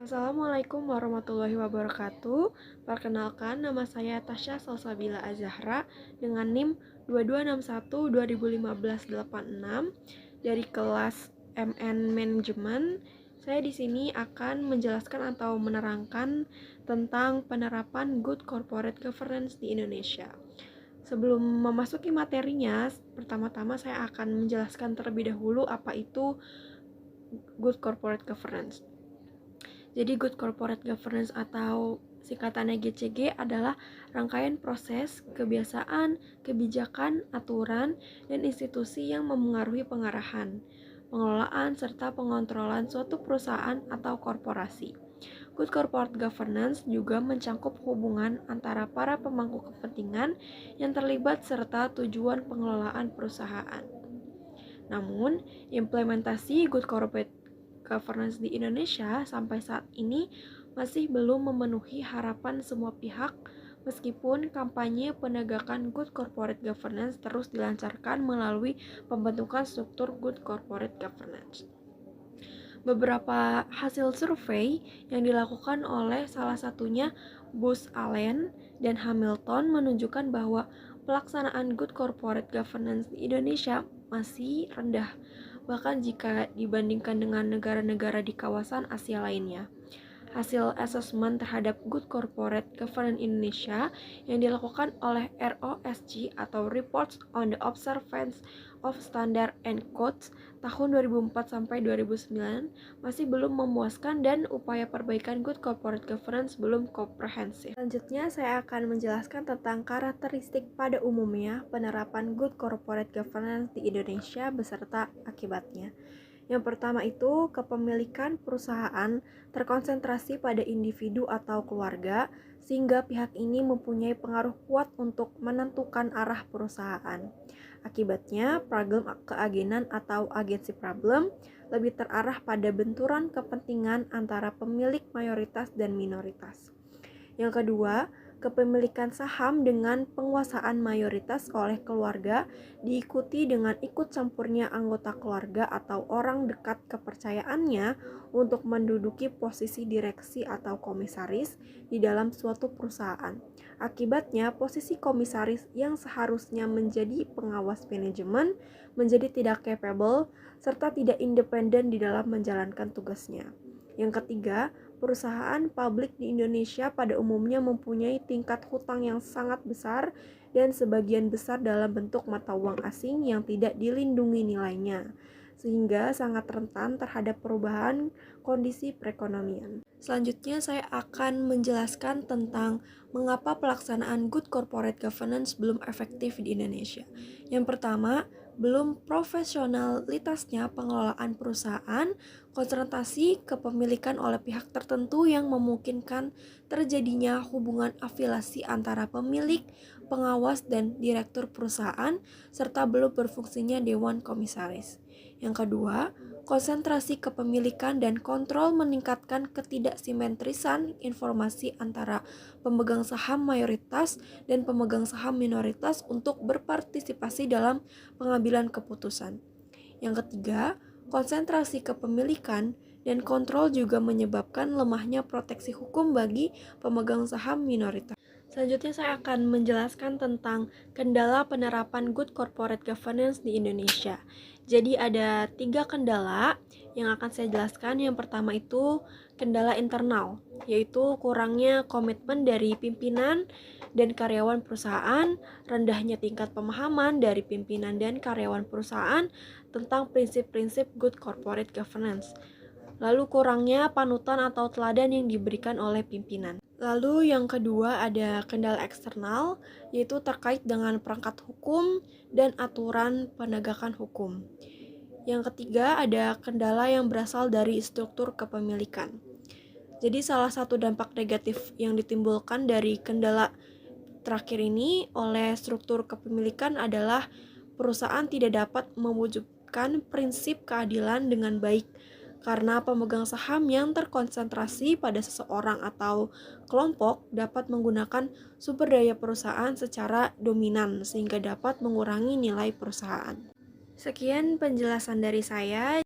Assalamualaikum warahmatullahi wabarakatuh. Perkenalkan, nama saya Tasya Salsabila Azahra dengan NIM 2261-2015-86 dari kelas MN Manajemen. Saya di sini akan menjelaskan atau menerangkan tentang penerapan Good Corporate Governance di Indonesia. Sebelum memasuki materinya, pertama-tama saya akan menjelaskan terlebih dahulu apa itu Good Corporate Governance. Jadi Good Corporate Governance atau singkatannya GCG adalah rangkaian proses, kebiasaan, kebijakan, aturan, dan institusi yang memengaruhi pengarahan, pengelolaan, serta pengontrolan suatu perusahaan atau korporasi. Good Corporate Governance juga mencangkup hubungan antara para pemangku kepentingan yang terlibat serta tujuan pengelolaan perusahaan. Namun, implementasi Good Corporate Governance di Indonesia sampai saat ini masih belum memenuhi harapan semua pihak, meskipun kampanye penegakan Good Corporate Governance terus dilancarkan melalui pembentukan struktur Good Corporate Governance. Beberapa hasil survei yang dilakukan oleh salah satunya Booz Allen dan Hamilton menunjukkan bahwa pelaksanaan Good Corporate Governance di Indonesia masih rendah, bahkan jika dibandingkan dengan negara-negara di kawasan Asia lainnya. Hasil asesmen terhadap Good Corporate Governance Indonesia yang dilakukan oleh ROSG atau Reports on the Observance of Standard and Codes tahun 2004 sampai 2009 masih belum memuaskan dan upaya perbaikan Good Corporate Governance belum komprehensif. Selanjutnya saya akan menjelaskan tentang karakteristik pada umumnya penerapan Good Corporate Governance di Indonesia beserta akibatnya. Yang pertama itu, kepemilikan perusahaan terkonsentrasi pada individu atau keluarga, sehingga pihak ini mempunyai pengaruh kuat untuk menentukan arah perusahaan. Akibatnya, problem keagenan atau agency problem lebih terarah pada benturan kepentingan antara pemilik mayoritas dan minoritas. Yang kedua, kepemilikan saham dengan penguasaan mayoritas oleh keluarga diikuti dengan ikut campurnya anggota keluarga atau orang dekat kepercayaannya untuk menduduki posisi direksi atau komisaris di dalam suatu perusahaan. Akibatnya, posisi komisaris yang seharusnya menjadi pengawas manajemen menjadi tidak capable serta tidak independen di dalam menjalankan tugasnya. Yang ketiga, perusahaan publik di Indonesia pada umumnya mempunyai tingkat hutang yang sangat besar dan sebagian besar dalam bentuk mata uang asing yang tidak dilindungi nilainya, sehingga sangat rentan terhadap perubahan kondisi perekonomian. Selanjutnya saya akan menjelaskan tentang mengapa pelaksanaan Good Corporate Governance belum efektif di Indonesia. Yang pertama, belum profesionalitasnya pengelolaan perusahaan, konsentrasi kepemilikan oleh pihak tertentu yang memungkinkan terjadinya hubungan afiliasi antara pemilik, pengawas, dan direktur perusahaan, serta belum berfungsinya dewan komisaris. Yang kedua, konsentrasi kepemilikan dan kontrol meningkatkan ketidaksimetrisan informasi antara pemegang saham mayoritas dan pemegang saham minoritas untuk berpartisipasi dalam pengambilan keputusan. Yang ketiga, konsentrasi kepemilikan dan kontrol juga menyebabkan lemahnya proteksi hukum bagi pemegang saham minoritas. Selanjutnya saya akan menjelaskan tentang kendala penerapan Good Corporate Governance di Indonesia. Jadi ada 3 kendala yang akan saya jelaskan. Yang pertama itu kendala internal, yaitu kurangnya komitmen dari pimpinan dan karyawan perusahaan, rendahnya tingkat pemahaman dari pimpinan dan karyawan perusahaan tentang prinsip-prinsip Good Corporate Governance. Lalu kurangnya panutan atau teladan yang diberikan oleh pimpinan. Lalu yang kedua ada kendala eksternal, yaitu terkait dengan perangkat hukum dan aturan penegakan hukum. Yang ketiga ada kendala yang berasal dari struktur kepemilikan. Jadi salah satu dampak negatif yang ditimbulkan dari kendala terakhir ini oleh struktur kepemilikan adalah perusahaan tidak dapat mewujudkan prinsip keadilan dengan baik karena pemegang saham yang terkonsentrasi pada seseorang atau kelompok dapat menggunakan sumber daya perusahaan secara dominan sehingga dapat mengurangi nilai perusahaan. Sekian penjelasan dari saya.